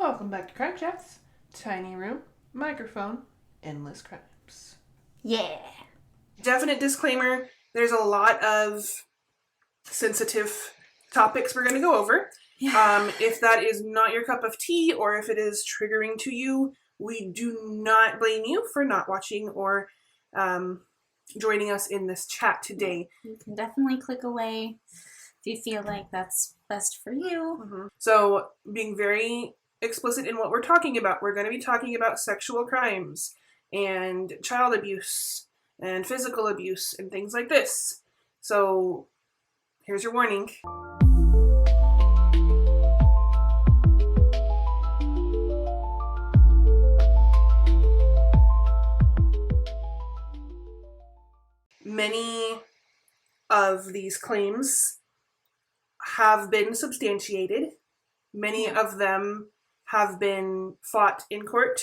Welcome back to Crime Chats. Tiny room, microphone, endless crimes. Yeah. Definite disclaimer, there's a lot of sensitive topics we're going to go over. Yeah. If that is not your cup of tea or if it is triggering to you, we do not blame you for not watching or joining us in this chat today. You can definitely click away if you feel like that's best for you. Mm-hmm. So, being very explicit in what we're talking about, we're going to be talking about sexual crimes and child abuse and physical abuse and things like this. So, here's your warning. Many of these claims have been substantiated. Many of them have been fought in court.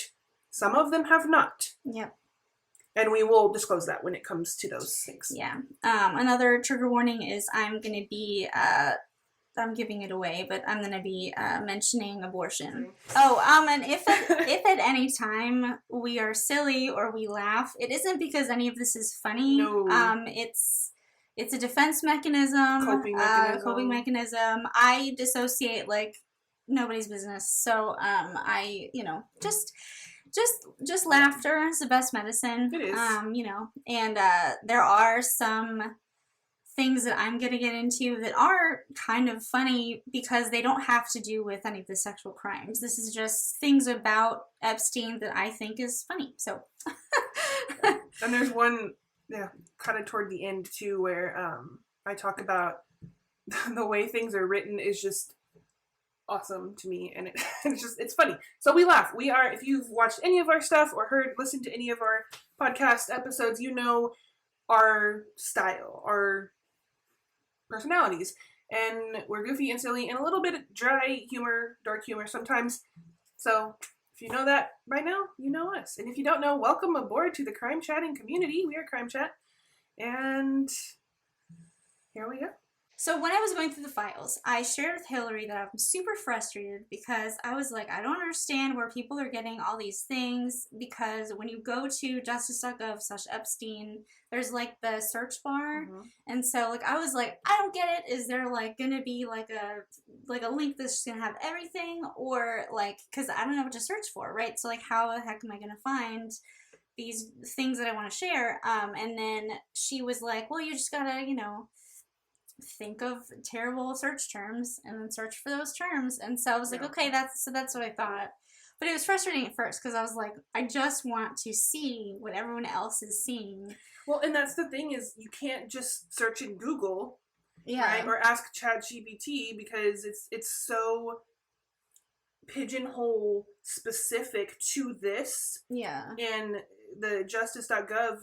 Some of them have not. Yep. And we will disclose that when it comes to those things. Yeah. Another trigger warning is I'm going to be, I'm giving it away, but I'm going to be mentioning abortion. Okay. And if at any time we are silly or we laugh, it isn't because any of this is funny. No. It's a defense mechanism. Coping mechanism. I dissociate like nobody's business. So, just laughter is the best medicine. It is. And there are some things that I'm going to get into that are kind of funny because they don't have to do with any of the sexual crimes. This is just things about Epstein that I think is funny. So. And there's one, kind of toward the end too, where I talk about the way things are written is just awesome to me, and it's funny. So we laugh. We are, if you've watched any of our stuff or listened to any of our podcast episodes, you know our style, our personalities, and we're goofy and silly and a little bit dry humor, dark humor sometimes. So if you know that by now, you know us. And if you don't know, welcome aboard to the crime chatting community. We are Crime Chat, and here we go. So when I was going through the files, I shared with Hilary that I'm super frustrated because I was like, I don't understand where people are getting all these things, because when you go to justice.gov/Epstein, there's like the search bar. Mm-hmm. And so like I was like, I don't get it. Is there like going to be like a link that's just going to have everything, or like, cuz I don't know what to search for, right? So like how the heck am I going to find these things that I want to share? And then she was like, well, you just got to, think of terrible search terms and then search for those terms. And so I was like, okay, that's what I thought. But it was frustrating at first because I was like, I just want to see what everyone else is seeing. Well, and that's the thing, is you can't just search in Google, yeah, right? Or ask ChatGPT, because it's so pigeonhole specific to this. Yeah. And the justice.gov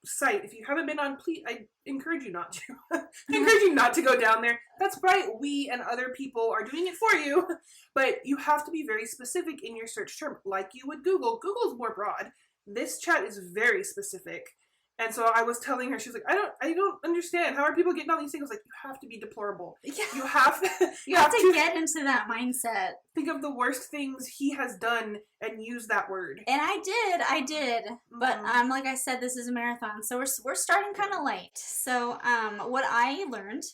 site, if you haven't been on, please, I encourage you not to. I encourage you not to go down there. That's right, we and other people are doing it for you, but you have to be very specific in your search term, like you would Google. Google's more broad. This chat is very specific. And so I was telling her, she was like, I don't understand. How are people getting all these things? I was like, you have to be deplorable. Yeah. You have to get into that mindset. Think of the worst things he has done and use that word. And I did. Mm-hmm. But like I said, this is a marathon, so we're starting kind of late. So what I learned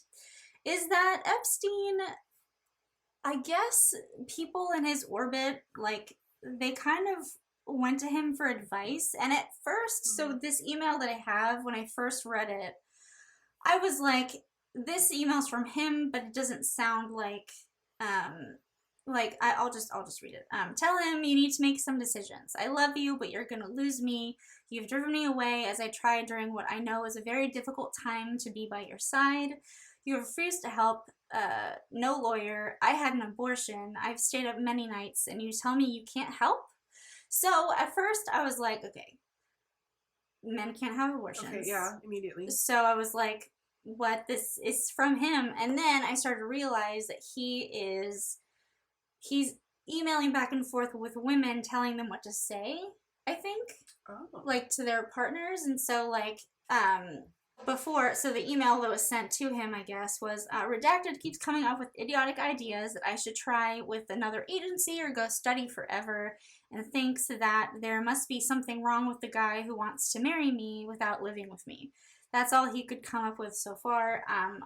is that Epstein, I guess people in his orbit, like, they kind of went to him for advice. And at first, so this email that I have, when I first read it, I was like, this email's from him, but it doesn't sound like I'll just read it. Tell him you need to make some decisions. I love you, but you're gonna lose me. You've driven me away as I tried during what I know is a very difficult time to be by your side. You refused to help. No lawyer. I had an abortion. I've stayed up many nights, and you tell me you can't help? So at first I was like, okay, men can't have abortions. Okay, yeah, immediately. So I was like, what? This is from him. And then I started to realize that he's emailing back and forth with women, telling them what to say, I think, like to their partners. And so like, Before, so the email that was sent to him, I guess, was redacted keeps coming up with idiotic ideas that I should try with another agency or go study forever, and thinks that there must be something wrong with the guy who wants to marry me without living with me. That's all he could come up with so far.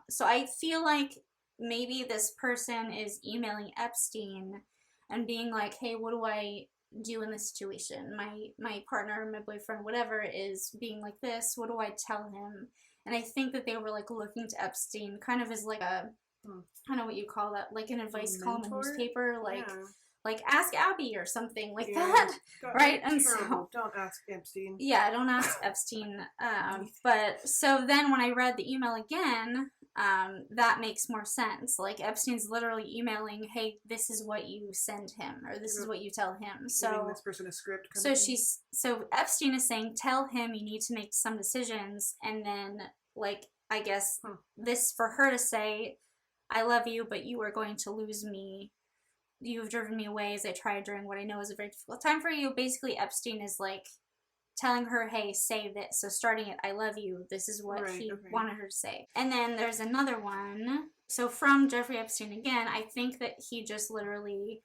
So I feel like maybe this person is emailing Epstein and being like, hey, what do I do in this situation? My partner, my boyfriend, whatever, is being like this. What do I tell him? And I think that they were like looking to Epstein kind of as like a, I don't know what you call that, like an advice column in a newspaper, like Ask Abby or something like that, right? And terrible. So don't ask Epstein. Yeah, don't ask Epstein. But so then when I read the email again, that makes more sense. Like Epstein's literally emailing, "Hey, this is what you send him, or this is what you tell him." So giving this person a script. So Epstein is saying, "Tell him you need to make some decisions," and then like I guess this for her to say, "I love you, but you are going to lose me. You have driven me away as I tried during what I know is a very difficult time for you." Basically, Epstein is like telling her, hey, say this. So starting at I love you, this is what he wanted her to say. And then there's another one. So from Jeffrey Epstein again, I think that he just literally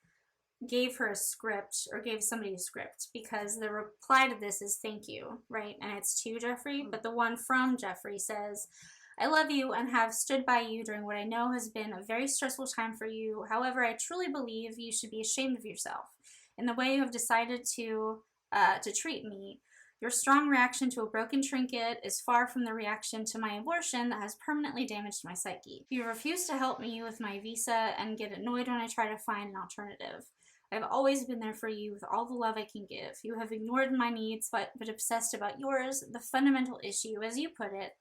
gave her a script or gave somebody a script because the reply to this is thank you, right? And it's to Jeffrey. But the one from Jeffrey says, I love you and have stood by you during what I know has been a very stressful time for you. However, I truly believe you should be ashamed of yourself in the way you have decided to treat me. Your strong reaction to a broken trinket is far from the reaction to my abortion that has permanently damaged my psyche. You refuse to help me with my visa and get annoyed when I try to find an alternative. I've always been there for you with all the love I can give. You have ignored my needs but obsessed about yours. The fundamental issue, as you put it,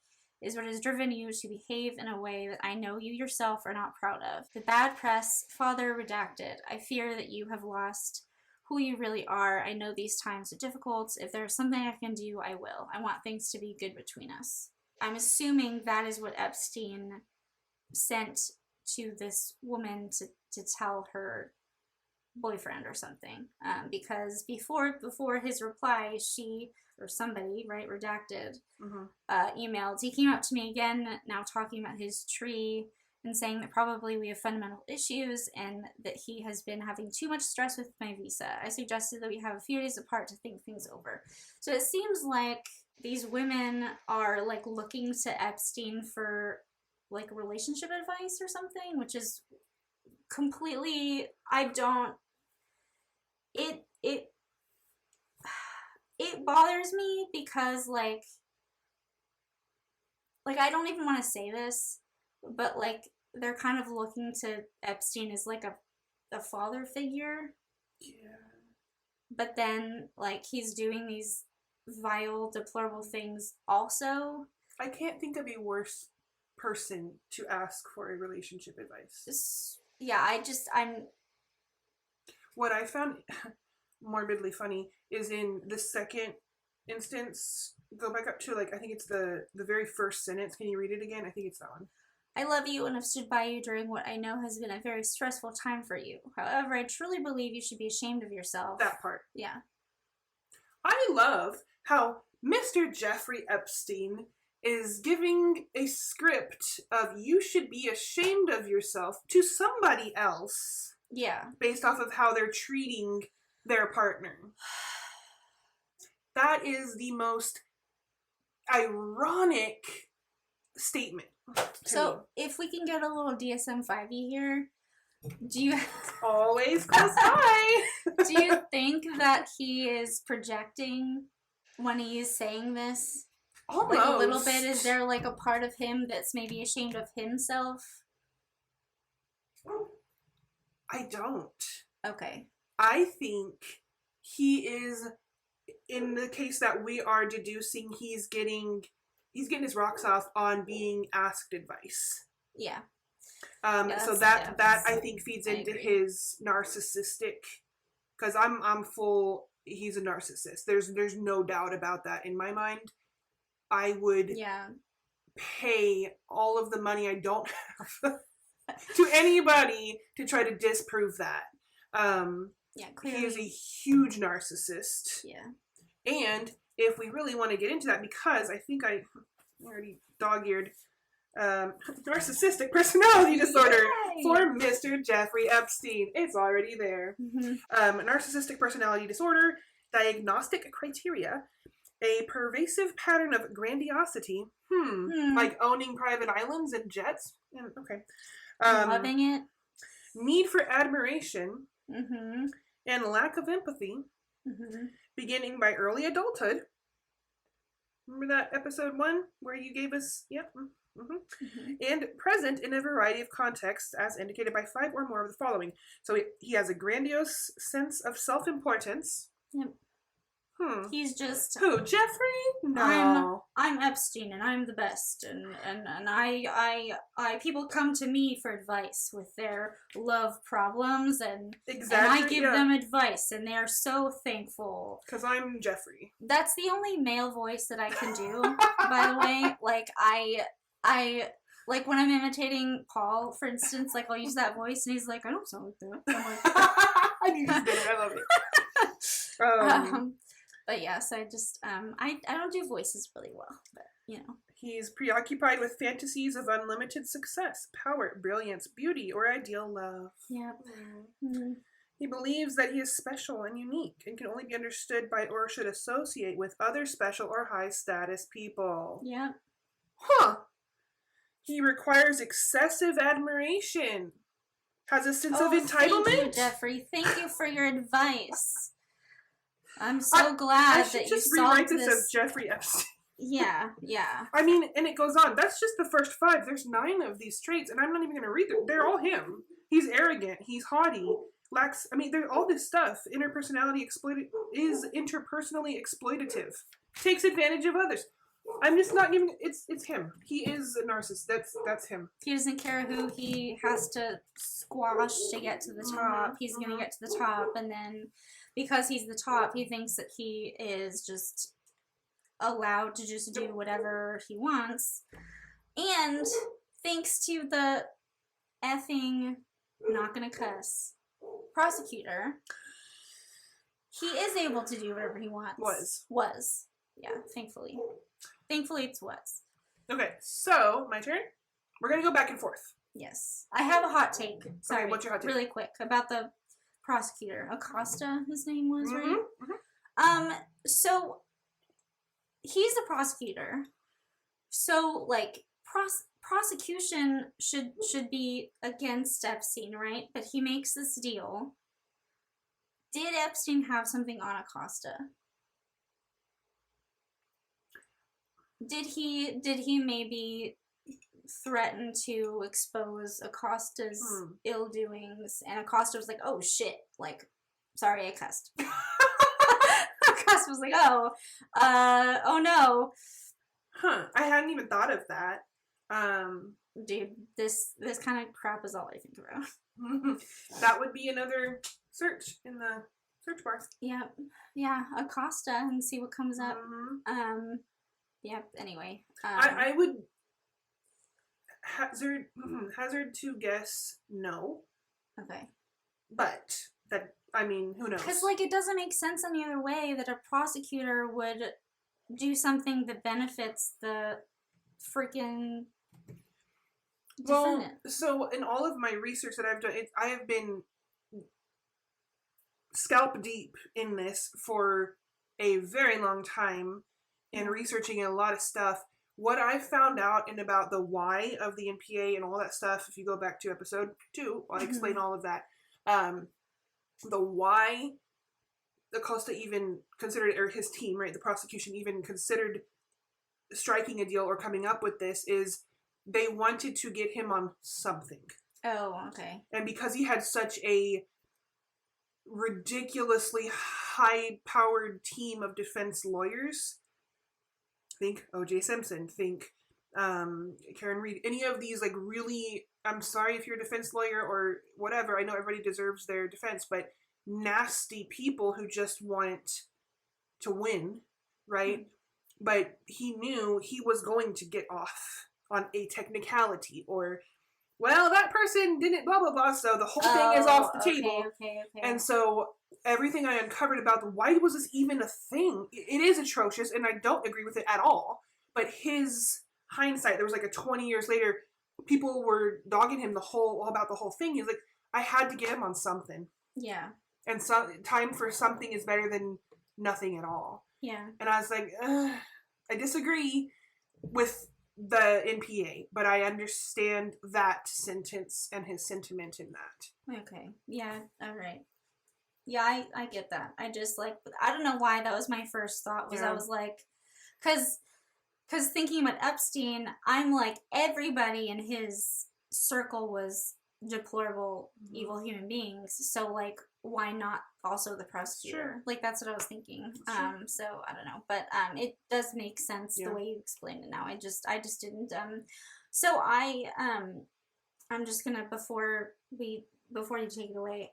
is what has driven you to behave in a way that I know you yourself are not proud of. The bad press, father redacted. I fear that you have lost who you really are. I know these times are difficult. If there's something I can do, I will. I want things to be good between us. I'm assuming that is what Epstein sent to this woman to tell her boyfriend or something. Because before his reply, she or somebody, right, redacted, emailed. He came up to me again, now talking about his tree and saying that probably we have fundamental issues and that he has been having too much stress with my visa. I suggested that we have a few days apart to think things over. So it seems like these women are like looking to Epstein for like relationship advice or something, which is completely, it bothers me because like I don't even want to say this, but like they're kind of looking to Epstein as like a father figure. Yeah. But then like he's doing these vile, deplorable things also. I can't think of a worse person to ask for a relationship advice. I'm what I found morbidly funny is in the second instance, go back up to like I think it's the very first sentence. Can you read it again? I think it's that one. I love you and have stood by you during what I know has been a very stressful time for you. However, I truly believe you should be ashamed of yourself. That part. Yeah. I love how Mr. Jeffrey Epstein is giving a script of you should be ashamed of yourself to somebody else. Yeah. Based off of how they're treating their partner. That is the most ironic statement. So, if we can get a little DSM-5-y here, do you always close by? Do you think that he is projecting when he is saying this? Almost. Like a little bit? Is there like a part of him that's maybe ashamed of himself? I don't. Okay. I think he is, in the case that we are deducing, he's getting his rocks off on being asked advice. Yeah. So that I think feeds into his narcissistic, because I'm full. He's a narcissist. There's no doubt about that in my mind. I would pay all of the money I don't have to anybody to try to disprove that. Clearly. He is a huge narcissist. Yeah. And if we really want to get into that, because I think already dog-eared. Narcissistic personality disorder Yay! for Mr. Jeffrey Epstein. It's already there. Narcissistic personality disorder, diagnostic criteria, a pervasive pattern of grandiosity. Like owning private islands and jets. Okay. Loving it. Need for admiration, and lack of empathy, beginning by early adulthood. Remember that episode 1 where you gave us, and present in a variety of contexts as indicated by 5 or more of the following. So he has a grandiose sense of self-importance. Yep. He's just who? Jeffrey? No. I'm Epstein and I'm the best and I people come to me for advice with their love problems and I give them advice and they are so thankful. Because I'm Jeffrey. That's the only male voice that I can do, by the way. Like I like when I'm imitating Paul, for instance, like I'll use that voice and he's like, I don't sound like that. I'm like, I just did it. I love it. But yes, I just I don't do voices really well, but you know. He's preoccupied with fantasies of unlimited success, power, brilliance, beauty, or ideal love. Yep. He believes that he is special and unique and can only be understood by or should associate with other special or high status people. Yep. He requires excessive admiration. Has a sense of entitlement. Thank you, Jeffrey. Thank you for your advice. I'm so glad that you just solved rewrite this as Jeffrey Epstein. Yeah. I mean, and it goes on. That's just the first 5. There's 9 of these traits, and I'm not even going to read them. They're all him. He's arrogant. He's haughty. Lacks. I mean, there's all this stuff. Interpersonally exploitative. Takes advantage of others. I'm just not even. It's him. He is a narcissist. That's him. He doesn't care who he has to squash to get to the top. He's gonna get to the top, and then because he's the top, he thinks that he is just allowed to just do whatever he wants. And thanks to the effing not gonna cuss prosecutor, he is able to do whatever he wants. Was. Yeah, thankfully. Thankfully, it's was. Okay, so my turn. We're gonna go back and forth. Yes, I have a hot take. Sorry, okay, what's your hot take? Really quick about the prosecutor, Acosta. His name was right. So he's a prosecutor. So like prosecution should be against Epstein, right? But he makes this deal. Did Epstein have something on Acosta? Did he maybe threaten to expose Acosta's ill doings? And Acosta was like, "Oh shit! Like, sorry, I cussed." Acosta was like, "Oh no." I hadn't even thought of that. Dude, this kind of crap is all I think about. That would be another search in the search bar. Yeah, Acosta and see what comes up. Yep. Anyway, I would hazard to guess no. Okay. But that, I mean, who knows? Because like it doesn't make sense any other way that a prosecutor would do something that benefits the freaking defendant. So in all of my research that I've done, I have been scalp deep in this for a very long time. And researching a lot of stuff. What I found out and about the why of the NPA and all that stuff, if you go back to episode 2, I explain all of that. The why Acosta even considered, or his team, right, the prosecution even considered striking a deal or coming up with this is they wanted to get him on something. Oh, okay. And because he had such a ridiculously high-powered team of defense lawyers, think O.J. Simpson, think Karen Reed, any of these like really, I'm sorry if you're a defense lawyer or whatever, I know everybody deserves their defense, but nasty people who just want to win, right? But he knew he was going to get off on a technicality or, well, that person didn't blah, blah, blah, so the whole thing is off the table. Okay. And so everything I uncovered about why was this even a thing? It is atrocious, and I don't agree with it at all. But his hindsight, there was like a 20 years later, people were dogging him about the whole thing. He's like, I had to get him on something. Yeah. And time for something is better than nothing at all. Yeah. And I was like, I disagree with the NPA, but I understand that sentence and his sentiment in that. Okay. Yeah. All right. Yeah, I get that. I just like, I don't know why that was my first thought. Was I was like, because thinking about Epstein, I'm like, everybody in his circle was deplorable, evil human beings. So like, why not also the prosecutor? Sure. Like, that's what I was thinking. Sure. So I don't know, but it does make sense the way you explained it now. I just didn't. So I'm just gonna before you take it away.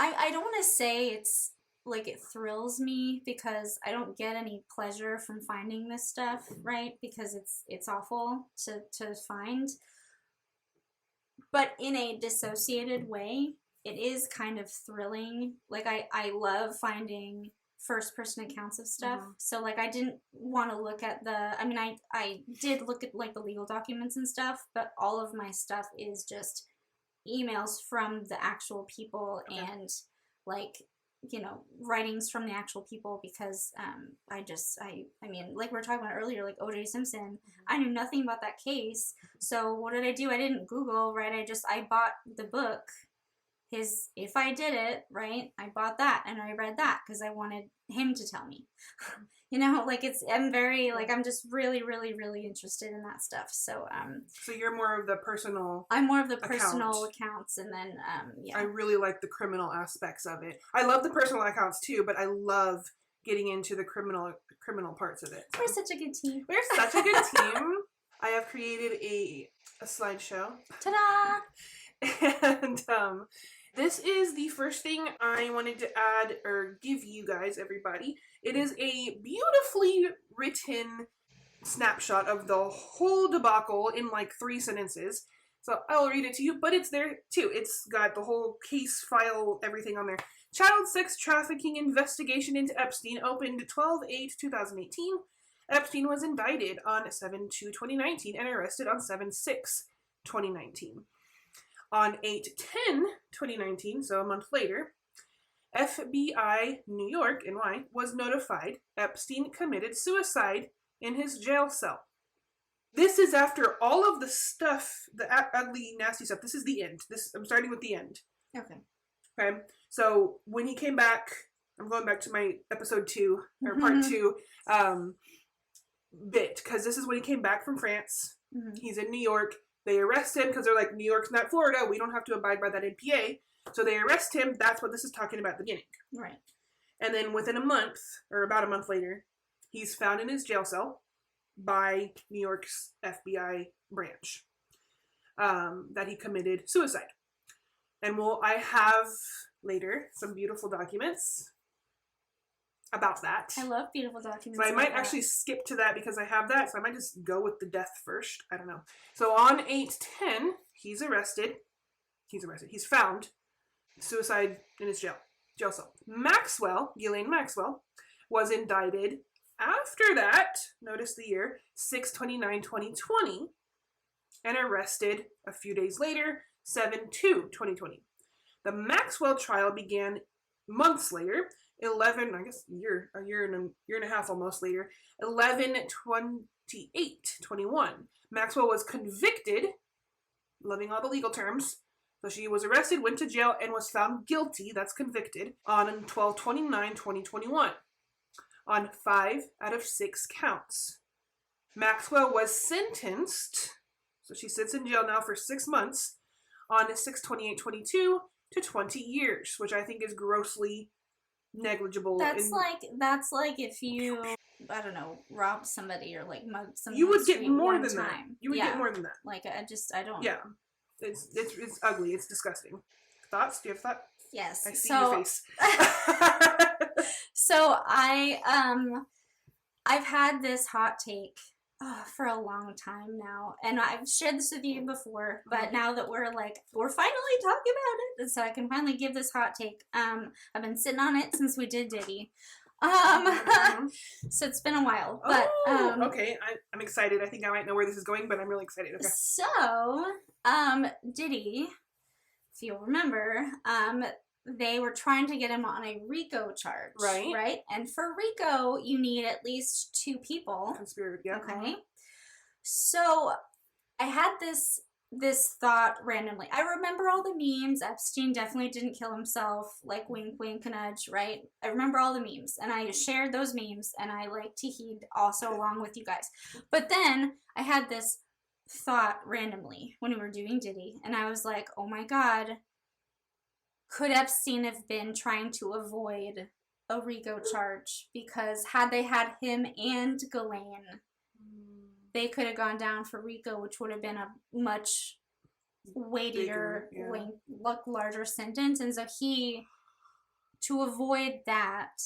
I don't want to say it's like it thrills me because I don't get any pleasure from finding this stuff, right? Because it's awful to find. But in a dissociated way, it is kind of thrilling. Like I love finding first person accounts of stuff. Mm-hmm. So like I didn't want to look at I did look at like the legal documents and stuff, but all of my stuff is just emails from the actual people and like, you know, writings from the actual people because I mean, like we were talking about earlier, like O.J. Simpson, I knew nothing about that case. So what did I do? I didn't Google, right? I bought the book, If I Did It, right? I bought that and I read that because I wanted him to tell me. You know, like I'm just really, really, really interested in that stuff. So, so you're more of the personal. I'm more of the personal accounts, and then, yeah. I really like the criminal aspects of it. I love the personal accounts too, but I love getting into the criminal parts of it. So. We're such a good team. We're such a good team. I have created a slideshow. Ta-da! And, this is the first thing I wanted to add or give you guys, everybody. It is a beautifully written snapshot of the whole debacle in like 3 sentences. So I'll read it to you, but it's there too. It's got the whole case file, everything on there. Child sex trafficking investigation into Epstein opened 12/8/2018. Epstein was indicted on 7/2/2019 and arrested on 7/6/2019. On 8/10/2019, so a month later, FBI New York, NY, was notified Epstein committed suicide in his jail cell. This is after all of the stuff, the ugly, nasty stuff. This is the end. I'm starting with the end. Okay. So when he came back, I'm going back to my episode 2, or part 2, bit, because this is when he came back from France. Mm-hmm. He's in New York. They arrest him because they're like, New York's not Florida. We don't have to abide by that NPA. So they arrest him. That's what this is talking about at the beginning. Right. And then within a month, or about a month later, he's found in his jail cell by New York's FBI branch that he committed suicide. And I have later some beautiful documents about that. I love beautiful documents. So I might actually skip to that because I have that, so I might just go with the death first. I don't know. So on 8/10, he's arrested. He's found. Suicide in his jail cell. Ghislaine Maxwell, was indicted after that, notice the year, 6/29/2020, and arrested a few days later, 7/2/2020. The Maxwell trial began months later, a year and a half almost later, 11/28/21. Maxwell was convicted, loving all the legal terms. So she was arrested, went to jail, and was found guilty, that's convicted, on 12/29/2021, on 5 out of 6 counts. Maxwell was sentenced, so she sits in jail now for 6 months, on 6/28/22 to 20 years, which I think is grossly negligible. That's like if you, I don't know, robbed somebody or like mugged somebody. You would get more than that. You would get more than that. Like I don't. Yeah, it's ugly. It's disgusting. Thoughts? Do you have a thought? Yes. I see your face. So I've had this hot take for a long time now, and I've shared this with you before, but now that we're finally talking about it, and so I can finally give this hot take. I've been sitting on it since we did Diddy. Mhm. So it's been a while, but Okay, I'm excited. I think I might know where this is going, but I'm really excited. Okay. So Diddy, if you'll remember, they were trying to get him on a RICO charge, right? And for RICO, you need at least 2 people. Conspiracy, yeah. Okay. So I had this thought randomly. I remember all the memes. Epstein definitely didn't kill himself, like wink, wink, nudge, right? I remember all the memes, and I shared those memes, and I like to heed also along with you guys. But then I had this thought randomly when we were doing Diddy, and I was like, oh my god, could Epstein have been trying to avoid a RICO charge? Because had they had him and Ghislaine, they could have gone down for RICO, which would have been a much weightier, larger sentence. And so to avoid that,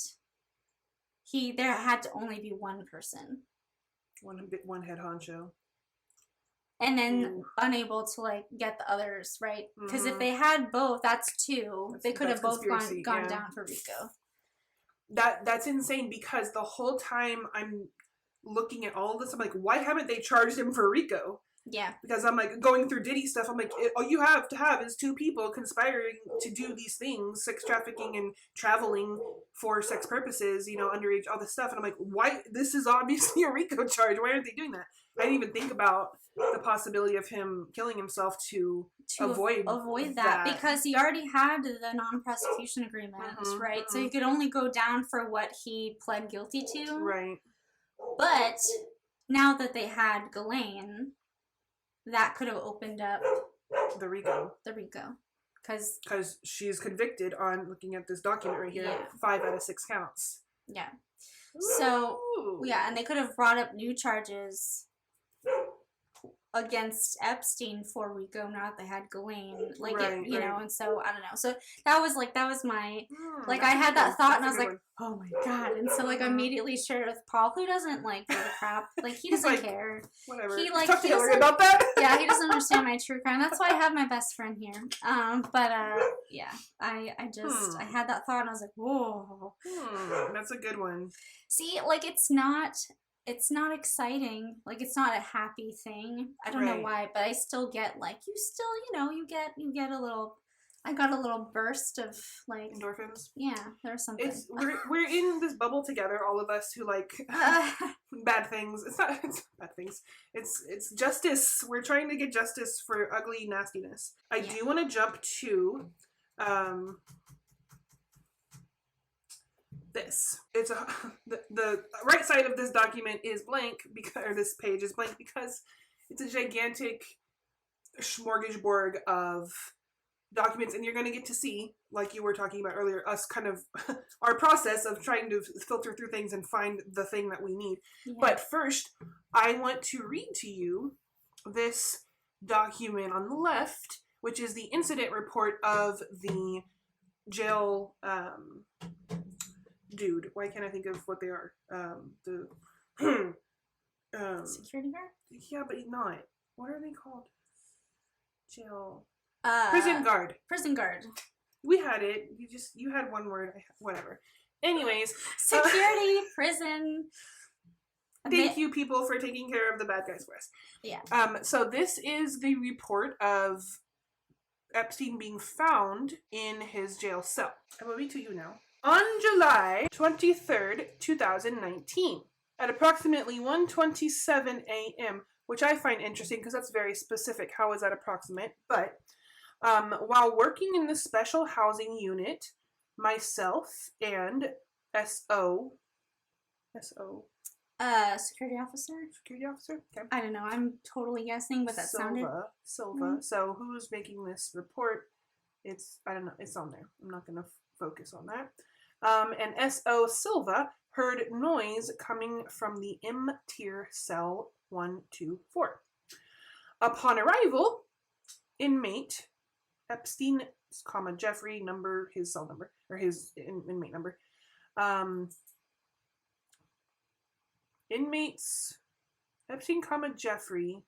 there had to only be one person. One head honcho. And then unable to like get the others, right? Because if they had both, that's 2. They could have both gone down for RICO. That's insane, because the whole time I'm looking at all of this, I'm like, why haven't they charged him for RICO? Yeah. Because I'm like going through Diddy stuff. I'm like, all you have to have is 2 people conspiring to do these things, sex trafficking and traveling for sex purposes, underage, all this stuff. And I'm like, why? This is obviously a RICO charge. Why aren't they doing that? I didn't even think about the possibility of him killing himself to avoid that, because he already had the non-prosecution agreement, right? So he could only go down for what he pled guilty to. Right. But now that they had Ghislaine, that could have opened up the RICO. Because she's convicted on, looking at this document right here, 5 out of 6 counts. Yeah. So, yeah, and they could have brought up new charges against Epstein for RICO, now that they had Ghislaine, and so I don't know. So that was my I had that thought, and I was like, oh my god, and so I immediately shared it with Paul, who doesn't like the crap, he doesn't care. Whatever. He talk to Hilary about that. Yeah, he doesn't understand my true crime. That's why I have my best friend here. Yeah, I had that thought, and I was like, whoa. That's a good one. See, it's not exciting. It's not a happy thing. I don't know why, but I still get you get a little. I got a little burst of endorphins. Yeah, there's something. We're in this bubble together, all of us who like bad things. It's not bad things. It's justice. We're trying to get justice for ugly nastiness. I do want to jump to this. It's the right side of this document is blank, or this page is blank, because it's a gigantic smorgasbord of documents, and you're going to get to see, like you were talking about earlier, us kind of our process of trying to filter through things and find the thing that we need. Yeah. But first, I want to read to you this document on the left, which is the incident report of the jail dude. Why can't I think of what they are? Security guard? Yeah, but not. What are they called? Jail. Prison guard. Prison guard. We had it. You had one word. Whatever. Anyways. Security, prison. Thank you, people, for taking care of the bad guys for us. Yeah. So this is the report of Epstein being found in his jail cell. I'm moving to you now. On July 23rd, 2019, at approximately 1:27 a.m., which I find interesting because that's very specific. How is that approximate? But while working in the special housing unit, myself and security officer? Security officer? Okay. I don't know. I'm totally guessing, but that sounded... Silva. Mm-hmm. So who's making this report? I don't know. It's on there. I'm not going to focus on that. And S.O. Silva heard noise coming from the M-tier cell 124. Upon arrival, inmate Epstein, Jeffrey, his cell number, or his inmate number. Inmates Epstein, Jeffrey,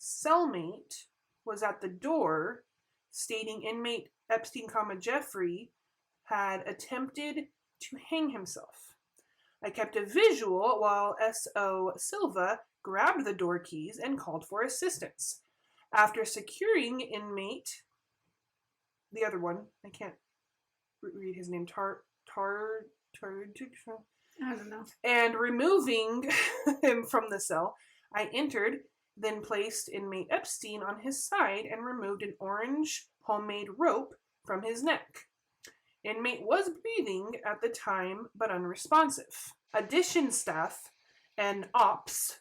cellmate was at the door, stating inmate Epstein, Jeffrey had attempted to hang himself. I kept a visual while S.O. Silva grabbed the door keys and called for assistance. After securing inmate, the other one, I can't read his name, I don't know. and removing him from the cell, I entered, then placed inmate Epstein on his side and removed an orange homemade rope from his neck. Inmate was breathing at the time, but unresponsive. Addition staff and Ops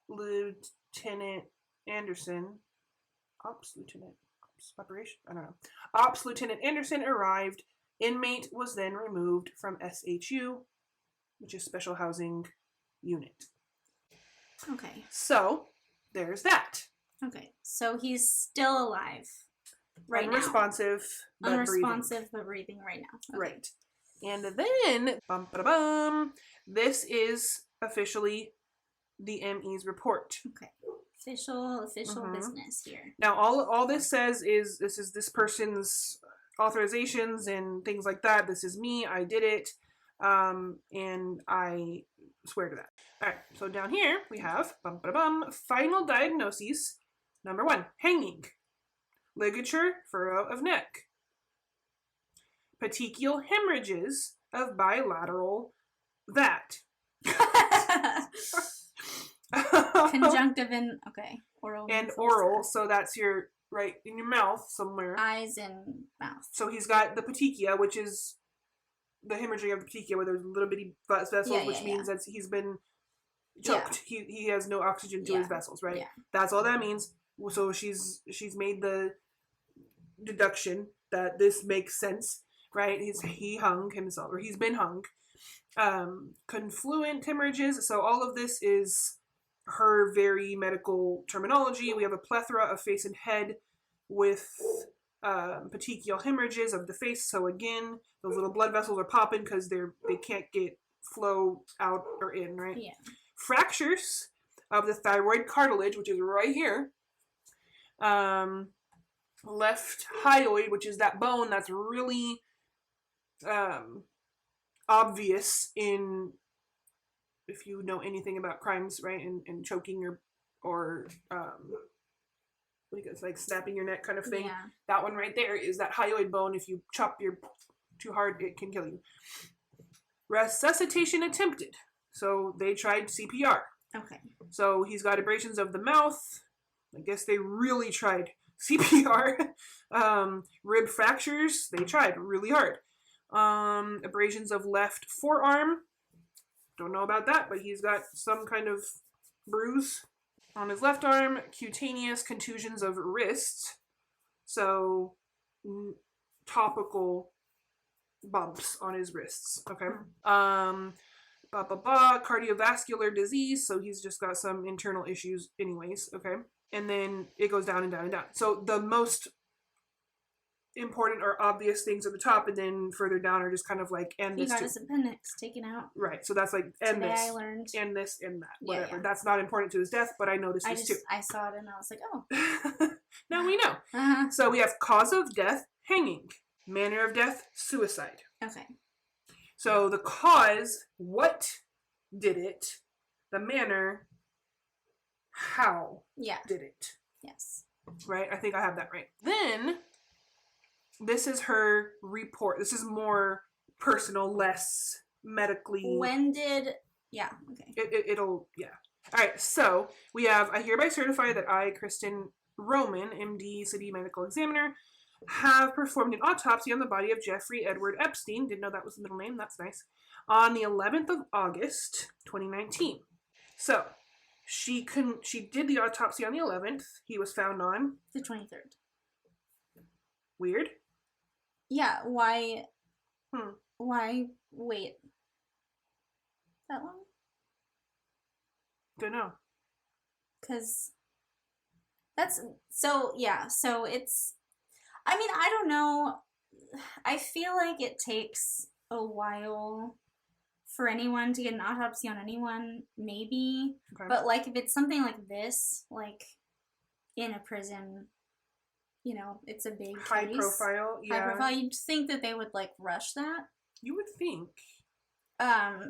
Lieutenant Anderson, Ops Lieutenant Anderson arrived. Inmate was then removed from SHU, which is Special Housing Unit. Okay. So, there's that. Okay. So he's still alive right Unresponsive, now. but Unresponsive, breathing. but breathing right now. Okay. Right. And then, this is officially the ME's report. Okay. Official Mhm. business here. Now, all this says is this person's authorizations and things like that. This is me. I did it. And I swear to that. All right. So down here we have final diagnoses. Number 1, hanging. Ligature, furrow of neck. Petechial hemorrhages of bilateral that. Conjunctive and oral. And oral, so that's your right in your mouth somewhere. Eyes and mouth. So he's got the petechia, which is the hemorrhaging of the petechia, where there's little bitty vessels, which means that he's been choked. Yeah. He has no oxygen to his vessels, right? Yeah. That's all that means. So she's made the deduction that this makes sense, right? He hung himself, or he's been hung. Confluent hemorrhages. So all of this is her very medical terminology. We have a plethora of face and head with petechial hemorrhages of the face. So again, those little blood vessels are popping because they can't get flow out or in, right? Yeah. Fractures of the thyroid cartilage, which is right here. Left hyoid, which is that bone that's really obvious in, if you know anything about crimes, right, and choking or it's like snapping your neck kind of thing. Yeah. That one right there is that hyoid bone. If you chop too hard, it can kill you. Resuscitation attempted. So they tried CPR. Okay. So he's got abrasions of the mouth. I guess they really tried CPR. Rib fractures. They tried really hard. Abrasions of left forearm. Don't know about that, but he's got some kind of bruise on his left arm. Cutaneous contusions of wrist. So topical bumps on his wrists. Okay. Cardiovascular disease. So he's just got some internal issues anyways. Okay. And then it goes down and down and down. So the most important or obvious things at the top, and then further down are just kind of like, and He this got too. his appendix taken out. Right. So that's like, and Today this, I learned. and this, and that. Whatever. Yeah. That's not important to his death, but I know this is too. I saw it and I was like, oh. Now we know. Uh-huh. So we have cause of death, hanging. Manner of death, suicide. Okay. So the cause, what did it? The manner, how Yeah. did it? Yes. Right? I think I have that right. Then, this is her report. This is more personal, less medically. When did... Yeah, okay. It'll, yeah. All right, so we have, I hereby certify that I, Kristen Roman, MD, City Medical Examiner, have performed an autopsy on the body of Jeffrey Edward Epstein. Didn't know that was the middle name. That's nice. On the 11th of August, 2019. So, she did the autopsy on the 11th. He was found on The 23rd. Weird. Yeah, why... Hmm. Why wait that long? Don't know. Because that's... So, yeah, so it's... I mean, I don't know. I feel like it takes a while for anyone to get an autopsy on anyone, maybe. Okay. But, like, if it's something like this, like, in a prison, you know, it's a big High case. profile, yeah. High profile. You'd think that they would, like, rush that. You would think.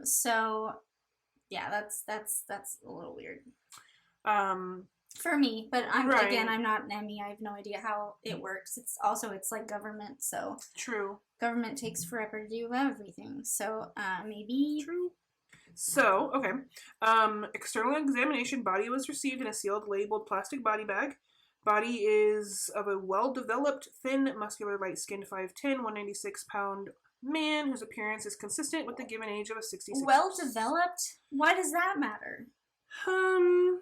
So yeah, that's a little weird Um, for me. But Right. again, I'm not an Emmy. I have no idea how it works. It's like government, so true. government takes forever to do everything. So maybe. True. So, okay. External examination, body was received in a sealed, labeled plastic body bag. Body is of a well-developed, thin, muscular, light-skinned, 5'10", 196-pound man whose appearance is consistent with the given age of a 66. Well-developed? Why does that matter? I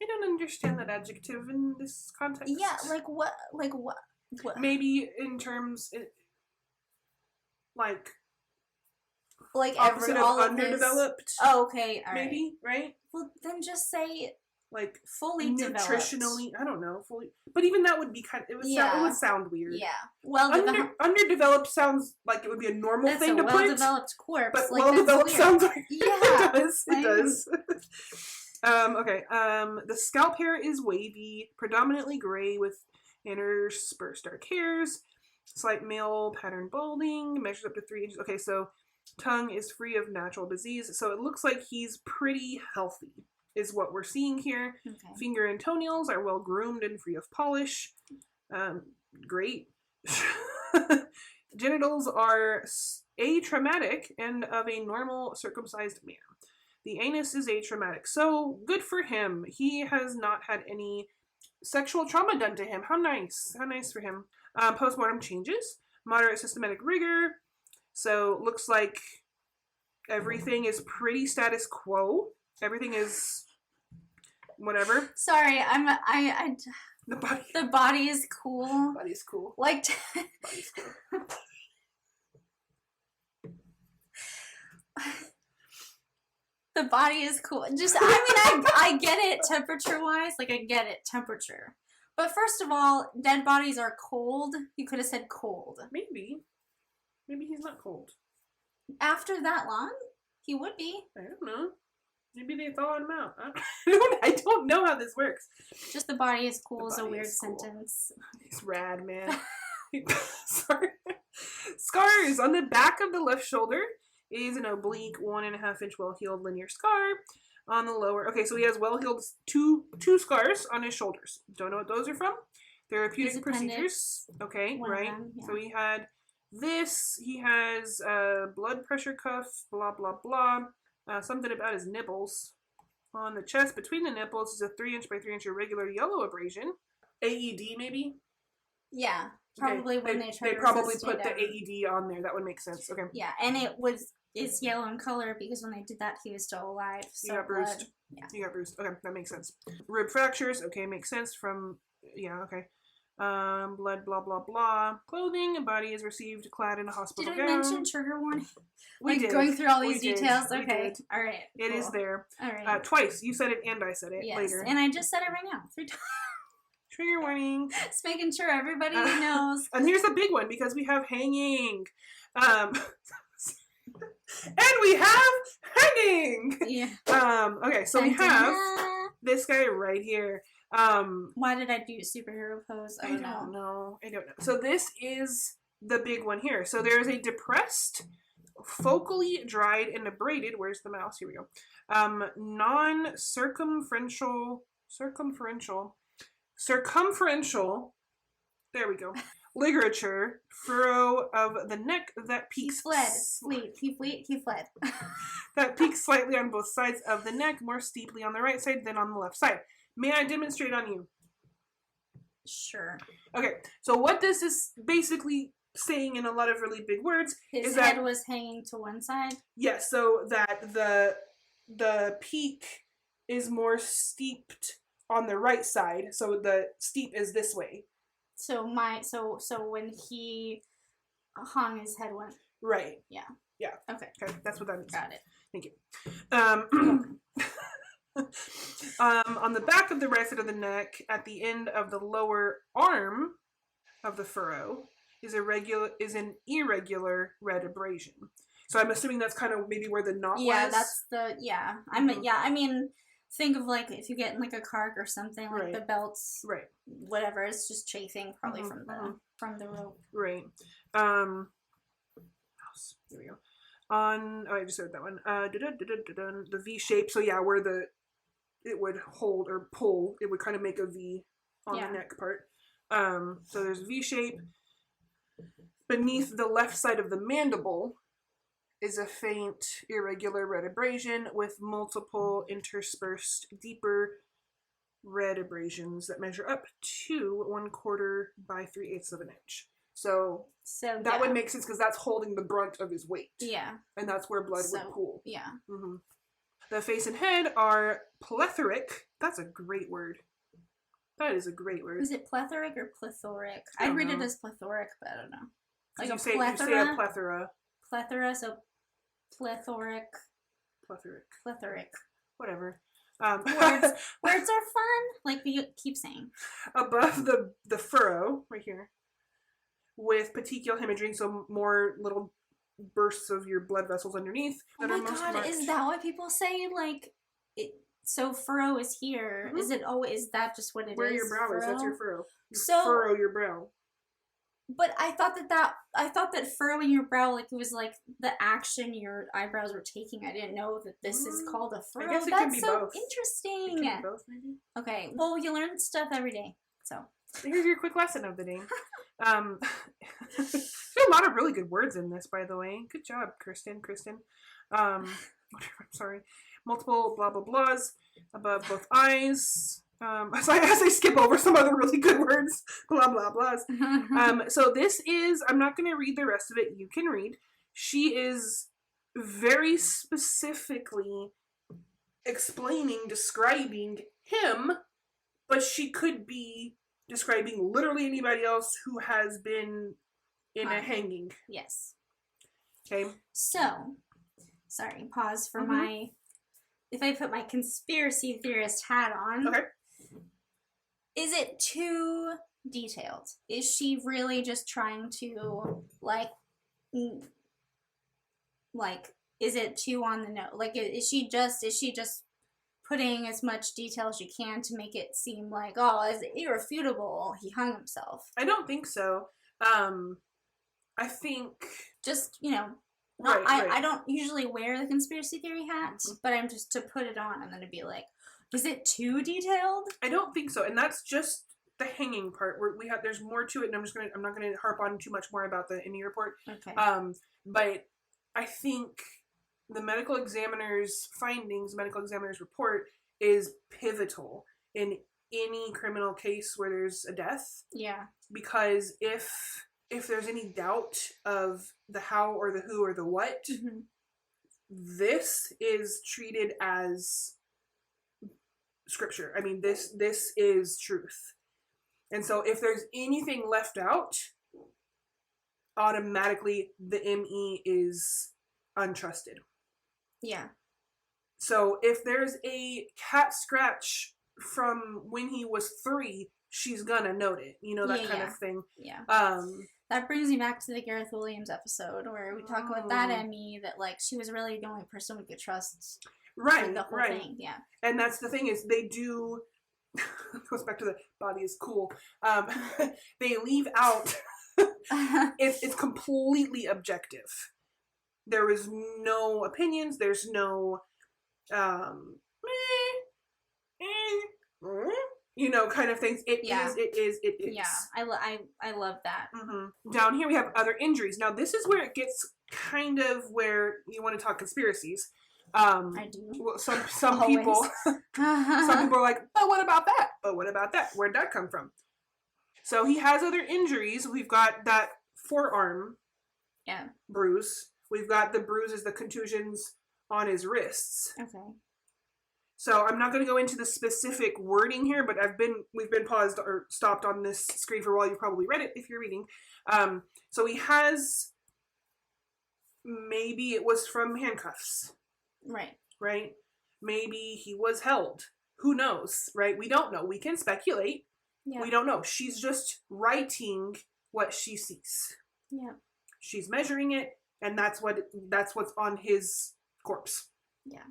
don't understand that adjective in this context. Yeah, like what? Maybe in terms, like every opposite of all underdeveloped. Of his... Oh, okay, all right. Maybe, right? Well, then just say like fully developed. Nutritionally, I don't know, fully. But even that would be it would sound weird. Yeah. Well, underdeveloped sounds like it would be a normal thing to put. Well-developed corpse. But like, well-developed sounds weird. Yeah. It does. Okay. The scalp hair is wavy, predominantly gray with interspersed dark hairs. Slight male pattern balding, measures up to 3 inches. Okay, so tongue is free of natural disease. So it looks like he's pretty healthy, is what we're seeing here. Okay. Finger and toenails are well groomed and free of polish. Great. Genitals are atraumatic and of a normal circumcised man. The anus is atraumatic. So good for him. He has not had any sexual trauma done to him. How nice. How nice for him. Postmortem changes. Moderate systematic rigor. So looks like everything is pretty status quo. Everything is whatever. Sorry, The body. The body is cool. Body is cool. Like. Body's cool. The body is cool. I get it temperature-wise. Like, I get it, temperature. But first of all, dead bodies are cold. You could have said cold. Maybe. Maybe he's not cold. After that long? He would be. I don't know. Maybe they thawed him out. I don't know how this works. Just the body is cool is a weird sentence. He's rad, man. Sorry. Scars on the back of the left shoulder is an oblique 1.5 inch well-healed linear scar. On the lower, okay, so he has well-healed two scars on his shoulders. Don't know what those are from. Therapeutic procedures. Okay, right. Them, yeah. So he had this. He has a blood pressure cuff. Blah blah blah. Something about his nipples. On the chest between the nipples is a 3 inch by 3 inch irregular yellow abrasion. AED maybe. Yeah, probably okay. when they probably put the AED on there. That would make sense. Okay. Yeah, and it's yellow in color because when they did that, he was still alive. So he got bruised. Yeah. He got bruised. Okay, that makes sense. Rib fractures. Okay, makes sense from, yeah, okay. Blood, blah, blah, blah. Clothing and body is received clad in a hospital gown. Did we mention trigger warning? We did. Going through all these We details? did. Okay. All right. It is there. All right. Twice. You said it and I said it yes. later. And I just said it right now. 3 times. Trigger warning. Just making sure everybody knows. And here's a big one because we have hanging. And we have hanging. Yeah. Okay, so we have this guy right here. Why did I do superhero pose? I don't know. So this is the big one here. So there's a depressed, focally dried and abraded. Where's the mouse? Here we go. Non-circumferential. There we go. Ligature furrow of the neck that peaks. He fled. That peaks slightly on both sides of the neck, more steeply on the right side than on the left side. May I demonstrate on you? Sure. Okay, so what this is basically saying in a lot of really big words His is head that was hanging to one side? yes, so that the peak is more steeped on the right side, so the steep is this way. So when he hung, his head went right. Yeah. Okay, that's what that means. got it. Thank you. On the back of the right side of the neck, at the end of the lower arm of the furrow, is an irregular red abrasion. So I'm assuming that's kind of maybe where the knot was. Yeah, that's the I mean, think of like if you get in like a car or something, like the belts, right? Whatever, it's just chafing probably from the rope. Right. Here we go. I just read that one. The V shape. So yeah, where it would hold or pull, it would kind of make a V on the neck part. So there's a V shape. Beneath the left side of the mandible is a faint, irregular red abrasion with multiple interspersed, deeper red abrasions that measure up to 1/4 by 3/8 of an inch. So that would make sense because that's holding the brunt of his weight. Yeah. And that's where blood would pool. Yeah. Mm-hmm. The face and head are plethoric. That's a great word. That is a great word. Is it plethoric or plethoric? I'd read it as plethoric, but I don't know. Like you say a plethora. Plethora, so plethoric. Plethoric. Whatever. Words are fun, like we keep saying. Above the furrow, right here, with petechial hemorrhaging, so more little bursts of your blood vessels underneath. Oh my god, is that what people say? Like, so furrow is here. Mm-hmm. Is that just what it Where is? your brow is, that's your furrow. So furrow your brow. But I thought that furrowing your brow, like, it was like the action your eyebrows were taking. I didn't know that this is called a furrow. I guess it That's can be so both. interesting. It can be both, maybe. Okay, well, you learn stuff every day, so. Here's your quick lesson of the day. There's a lot of really good words in this, by the way. Good job, Kristen. I'm sorry. Multiple blah blah blahs above both eyes. As I skip over some other really good words, blah blah blahs. So this is, I'm not going to read the rest of it. You can read. She is very specifically describing him, but she could be describing literally anybody else who has been in a hanging. Yes. Okay. So, sorry, pause for if I put my conspiracy theorist hat on. Okay. Is it too detailed? Is she really just trying to, is it too on the nose? Like, is she just putting as much detail as she can to make it seem like, oh, it's irrefutable, he hung himself? I don't think so. I think just, right. I don't usually wear the conspiracy theory hat, but I'm just to put it on and then to be like, is it too detailed? I don't think so, and that's just the hanging part. Where there's more to it, and I'm not gonna harp on too much more about the INI report. Okay. But I think the medical examiner's findings, medical examiner's report, is pivotal in any criminal case where there's a death. Yeah. Because if there's any doubt of the how or the who or the what, this is treated as scripture. I mean, this is truth. And so if there's anything left out, automatically the ME is untrusted. Yeah. So if there's a cat scratch from when he was 3, she's gonna note it. That kind of thing. Yeah. That brings me back to the Gareth Williams episode where we talk about that ME, that, like, she was really the only person we could trust. Right, the whole thing. Yeah. And that's the thing is they do, goes back to the body is cool. They leave out, it's completely objective. There is no opinions. There's no, kind of things. It is. Yeah, I love that. Mm-hmm. Down here we have other injuries. Now this is where it gets kind of where you want to talk conspiracies. I do. Well, some people, some people are like, "But what about that? But what about that? Where'd that come from?" So he has other injuries. We've got that forearm, bruise. We've got the bruises, the contusions on his wrists. Okay. So I'm not going to go into the specific wording here, but we've been paused or stopped on this screen for a while. You probably read it if you're reading. So he has, maybe it was from handcuffs. Right? Maybe he was held. Who knows, right? We don't know. We can speculate. Yeah. We don't know. She's just writing what she sees. Yeah. She's measuring it, and that's what's on his corpse. Yeah.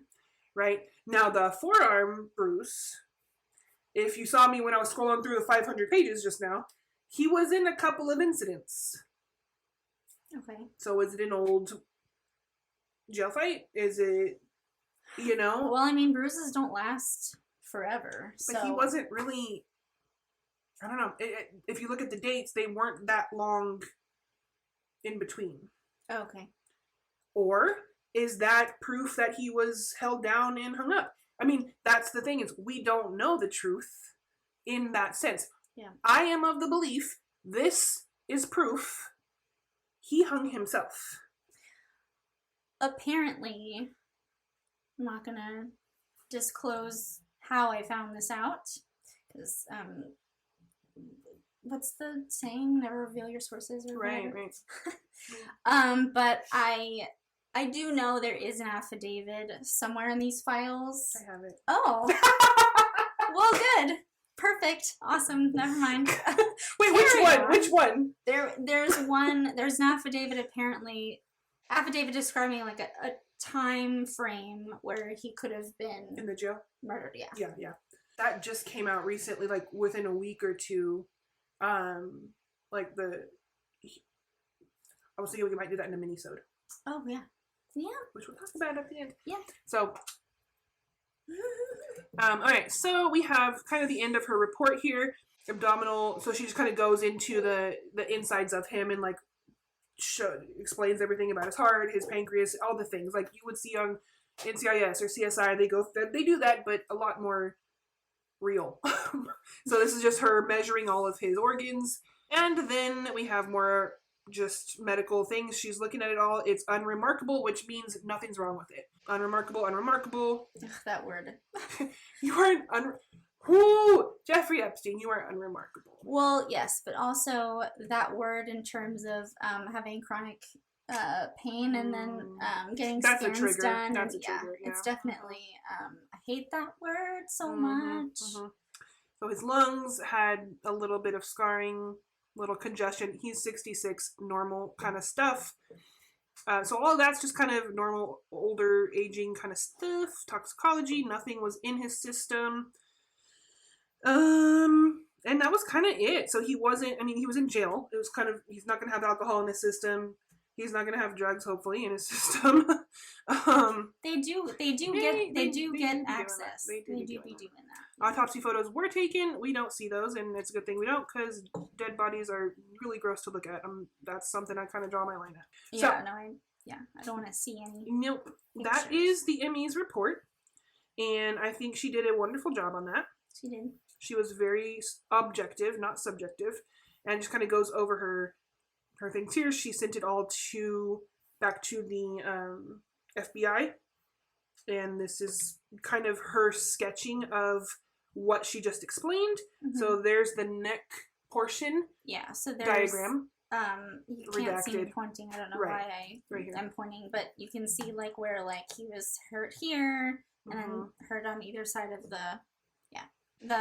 Right? Now the forearm bruise, if you saw me when I was scrolling through the 500 pages just now, he was in a couple of incidents. Okay. So is it an old jail fight? Is it, Well, I mean, bruises don't last forever. But he wasn't really, I don't know. If you look at the dates, they weren't that long in between. Okay. Or is that proof that he was held down and hung up? I mean, that's the thing, is we don't know the truth in that sense. Yeah. I am of the belief this is proof he hung himself. Apparently, I'm not gonna disclose how I found this out, because what's the saying? Never reveal your sources, or whatever. Right. But I do know there is an affidavit somewhere in these files. I have it. Oh. Well, good. Perfect. Awesome. Never mind. Wait, which one? Which one? There's an affidavit, apparently. Affidavit describing like a time frame where he could have been in the jail? Murdered, yeah. Yeah. That just came out recently, like within a week or two. I was thinking we might do that in a mini-sode. Oh, yeah. Yeah. Which we'll talk about at the end. Yeah. So, alright, so we have kind of the end of her report here. Abdominal, so she just kind of goes into the insides of him and like explains everything about his heart, his pancreas, all the things like you would see on NCIS or CSI. They do that, but a lot more real. So this is just her measuring all of his organs, and then we have more just medical things. She's looking at it all. It's unremarkable, which means nothing's wrong with it. Unremarkable. Ugh, that word. You aren't Whoo! Jeffrey Epstein, you are unremarkable. Well, yes, but also that word in terms of having chronic pain and then getting That's scans a trigger. done. That's a trigger, yeah. It's definitely, I hate that word so much. So his lungs had a little bit of scarring, little congestion. He's 66, normal kind of stuff. So all of that's just kind of normal, older, aging kind of stuff. Toxicology, nothing was in his system. And that was kind of it. So he was in jail. It was kind of, he's not going to have alcohol in his system. He's not going to have drugs, hopefully, in his system. They do get access. They do be doing that. Autopsy photos were taken. We don't see those, and it's a good thing we don't, because dead bodies are really gross to look at. That's something I kind of draw my line at. Yeah, I don't want to see any. Nope. Pictures. That is the ME's report, and I think she did a wonderful job on that. She did. She was very objective, not subjective, and just kind of goes over her things here. She sent it all back to the FBI, and this is kind of her sketching of what she just explained. So there's the neck portion. Yeah, so there's diagram. You can't see me pointing. I don't know why I'm pointing, but you can see like where like he was hurt here and then hurt on either side of the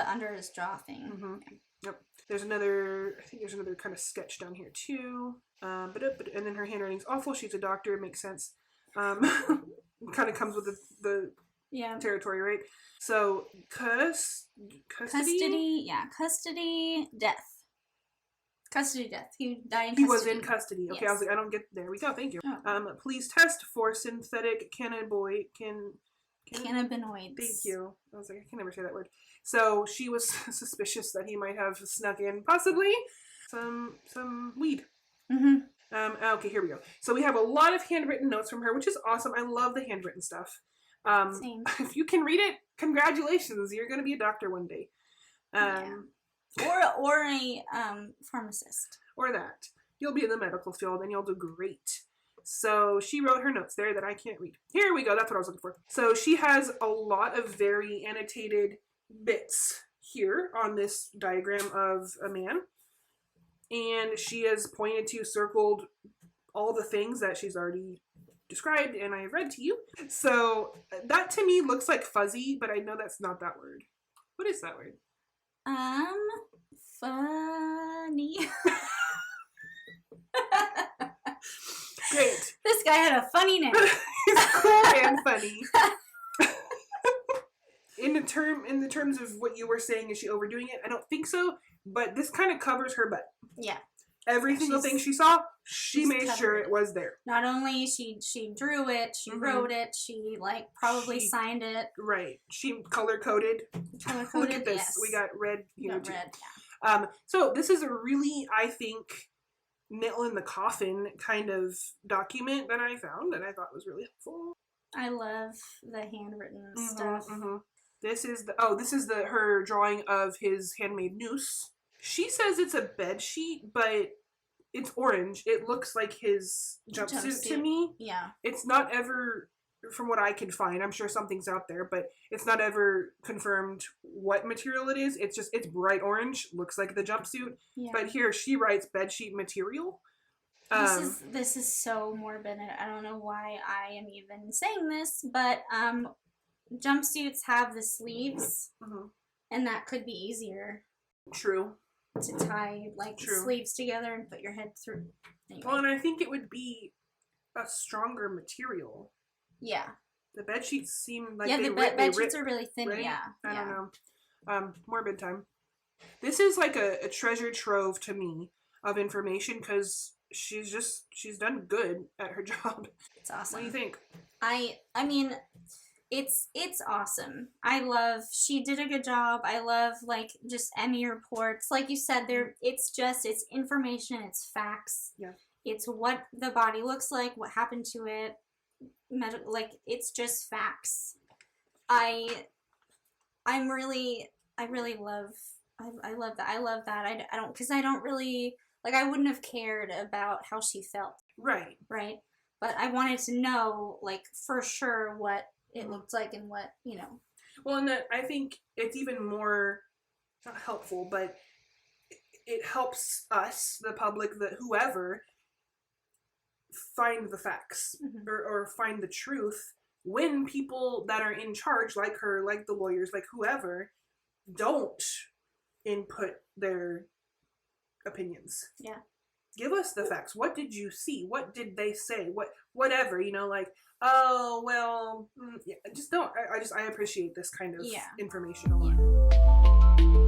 under his jaw thing. Yep. There's another kind of sketch down here too. And then her handwriting's awful. She's a doctor. It makes sense. Kind of comes with the territory, right? So custody, death. Custody death. He died in custody. He was in custody. Okay, yes. I was like, I don't get. There we go. Thank you. Oh. Please test for synthetic cannabinoids. Thank you. I was like, I can never say that word. So she was suspicious that he might have snuck in possibly some weed. Okay, here we go. So we have a lot of handwritten notes from her, which is awesome. I love the handwritten stuff. Same. If you can read it, congratulations. You're going to be a doctor one day. Or a pharmacist. Or that. You'll be in the medical field and you'll do great. So she wrote her notes there that I can't read. Here we go. That's what I was looking for. So she has a lot of very annotated bits here on this diagram of a man. And she has pointed to, circled all the things that she's already described and I have read to you. So that to me looks like fuzzy, but I know that's not that word. What is that word? Funny. Great. This guy had a funny name. He's cool and funny. In the terms of what you were saying, is she overdoing it? I don't think so, but this kind of covers her butt. Yeah. Every single thing she saw, She Just made covered sure it. it was there. Not only she drew it, she wrote it, she like probably She- signed it. Right. She color-coded. Color Look coded. at this. Yes. We got red You here got too. red. Yeah. So this is a really, I think, nail in the coffin kind of document that I found, and I thought was really helpful. I love the handwritten stuff. This is her drawing of his handmade noose. She says it's a bed sheet, but it's orange. It looks like his jumpsuit to me. Yeah. It's not ever, from what I could find, I'm sure something's out there, but it's not ever confirmed what material it is. It's bright orange, looks like the jumpsuit. Yeah. But here she writes bedsheet material. This is so morbid. I don't know why I am even saying this, but jumpsuits have the sleeves, and that could be easier. True. To tie like the sleeves together and put your head through. Anyway. Well, and I think it would be a stronger material. Yeah. The bed sheets seem like the bed sheets are really thin. Right? Yeah. I don't know. Morbid time. This is like a treasure trove to me of information because she's done good at her job. It's awesome. What do you think? I mean, it's awesome. She did a good job. I love like just Emmy reports. Like you said, it's information, it's facts. Yeah. It's what the body looks like, what happened to it. Like it's just facts. I really love that. I love that. I don't really like, I wouldn't have cared about how she felt. Right. Right. But I wanted to know like for sure what it looked like and what, you know. Well, and I think it's even more, not helpful, but it helps us, the public, whoever, find the facts or find the truth when people that are in charge, like her, like the lawyers, like whoever, don't input their opinions. Yeah. Give us the facts. What did you see? What did they say? Whatever, like, oh, well, yeah, just don't. I appreciate this kind of information a lot.